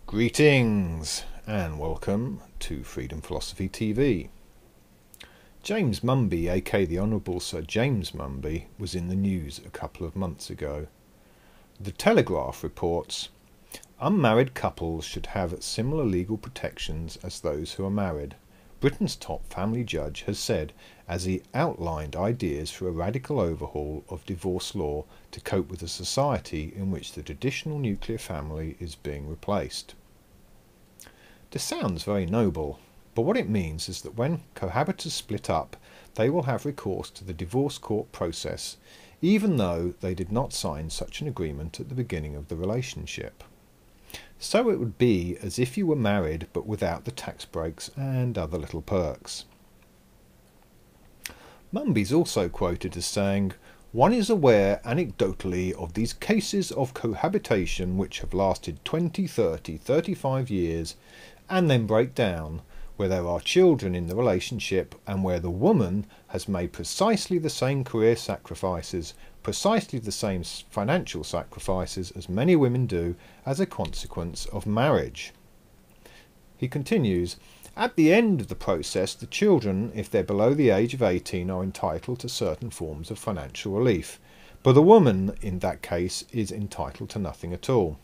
Greetings and welcome to Freedom Philosophy TV. James Mumby, aka the Honourable Sir James Mumby, was in the news a couple of months ago. The Telegraph reports, unmarried couples should have similar legal protections as those who are married, Britain's top family judge has said as he outlined ideas for a radical overhaul of divorce law to cope with a society in which the traditional nuclear family is being replaced. This sounds very noble, but what it means is that when cohabitors split up, they will have recourse to the divorce court process, even though they did not sign such an agreement at the beginning of the relationship. So it would be as if you were married but without the tax breaks and other little perks. Mumby's also quoted as saying, one is aware anecdotally of these cases of cohabitation which have lasted 20, 30, 35 years and then break down, where there are children in the relationship and where the woman has made precisely the same career sacrifices, precisely the same financial sacrifices as many women do as a consequence of marriage. He continues, at the end of the process, the children, if they're below the age of 18, are entitled to certain forms of financial relief, but the woman, in that case, is entitled to nothing at all.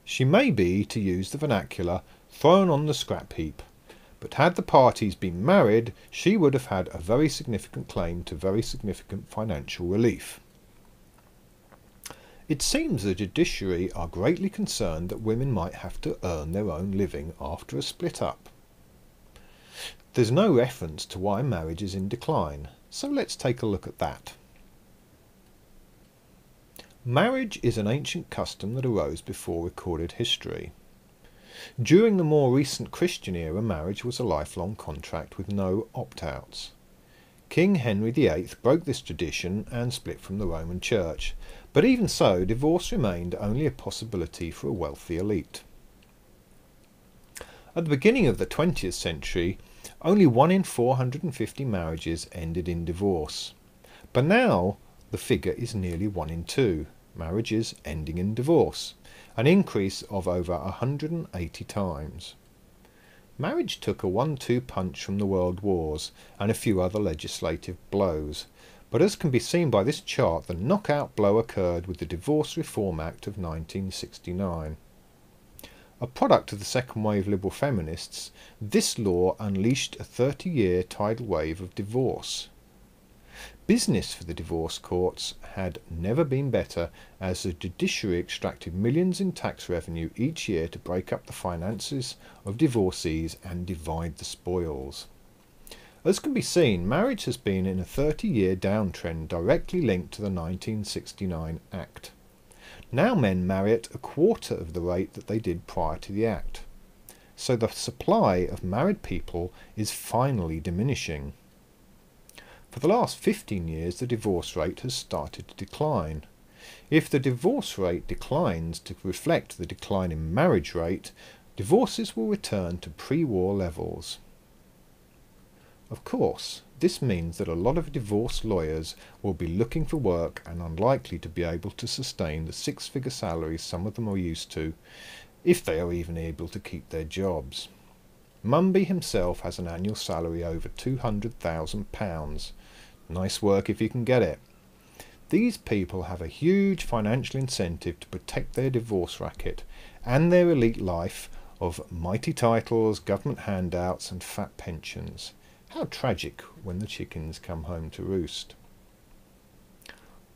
She may be, to use the vernacular, thrown on the scrap heap, but had the parties been married, she would have had a very significant claim to very significant financial relief. It seems the judiciary are greatly concerned that women might have to earn their own living after a split up. There's no reference to why marriage is in decline, so let's take a look at that. Marriage is an ancient custom that arose before recorded history. During the more recent Christian era, marriage was a lifelong contract with no opt-outs. King Henry VIII broke this tradition and split from the Roman Church, but even so, divorce remained only a possibility for a wealthy elite. At the beginning of the 20th century, only 1 in 450 marriages ended in divorce, but now the figure is nearly 1 in 2 marriages ending in divorce, an increase of over 180 times. Marriage took a 1-2 punch from the world wars and a few other legislative blows, but as can be seen by this chart, the knockout blow occurred with the Divorce Reform Act of 1969. A product of the second wave liberal feminists, this law unleashed a 30-year tidal wave of divorce. Business for the divorce courts had never been better, as the judiciary extracted millions in tax revenue each year to break up the finances of divorcees and divide the spoils. As can be seen, marriage has been in a 30-year downtrend directly linked to the 1969 Act. Now men marry at a quarter of the rate that they did prior to the Act. So the supply of married people is finally diminishing. For the last 15 years, the divorce rate has started to decline. If the divorce rate declines to reflect the decline in marriage rate, divorces will return to pre-war levels. Of course, this means that a lot of divorce lawyers will be looking for work and unlikely to be able to sustain the 6-figure salaries some of them are used to, if they are even able to keep their jobs. Mumby himself has an annual salary over £200,000. Nice work if you can get it. These people have a huge financial incentive to protect their divorce racket and their elite life of mighty titles, government handouts and fat pensions. How tragic when the chickens come home to roost.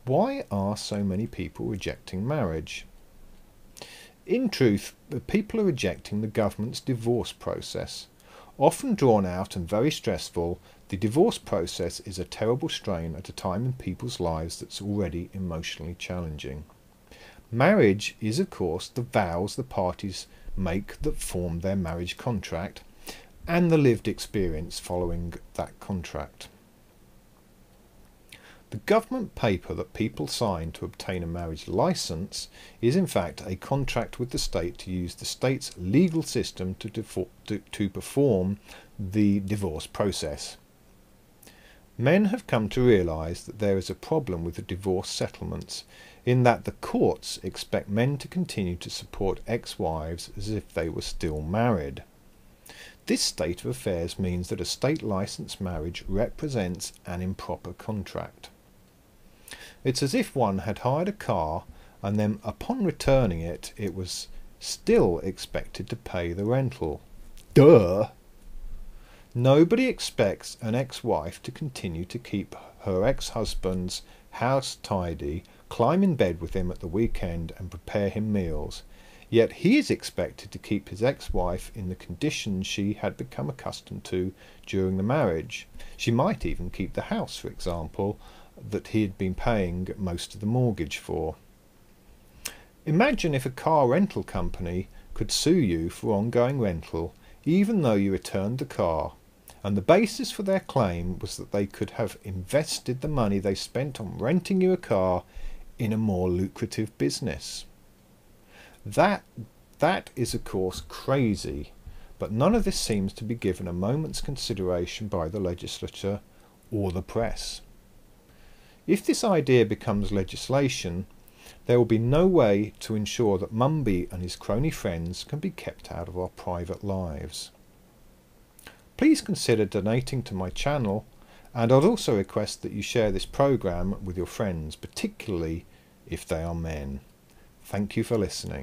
Why are so many people rejecting marriage? In truth, people are rejecting the government's divorce process. Often drawn out and very stressful, the divorce process is a terrible strain at a time in people's lives that's already emotionally challenging. Marriage is, of course, the vows the parties make that form their marriage contract, and the lived experience following that contract. The government paper that people sign to obtain a marriage licence is in fact a contract with the state to use the state's legal system to perform the divorce process. Men have come to realise that there is a problem with the divorce settlements, in that the courts expect men to continue to support ex-wives as if they were still married. This state of affairs means that a state-licensed marriage represents an improper contract. It's as if one had hired a car and then upon returning it, it was still expected to pay the rental. Duh! Nobody expects an ex-wife to continue to keep her ex-husband's house tidy, climb in bed with him at the weekend and prepare him meals. Yet he is expected to keep his ex-wife in the conditions she had become accustomed to during the marriage. She might even keep the house, for example, that he had been paying most of the mortgage for. Imagine if a car rental company could sue you for ongoing rental, even though you returned the car, and the basis for their claim was that they could have invested the money they spent on renting you a car in a more lucrative business. That is of course crazy, but none of this seems to be given a moment's consideration by the legislature or the press. If this idea becomes legislation, there will be no way to ensure that Mumby and his crony friends can be kept out of our private lives. Please consider donating to my channel, and I'd also request that you share this program with your friends, particularly if they are men. Thank you for listening.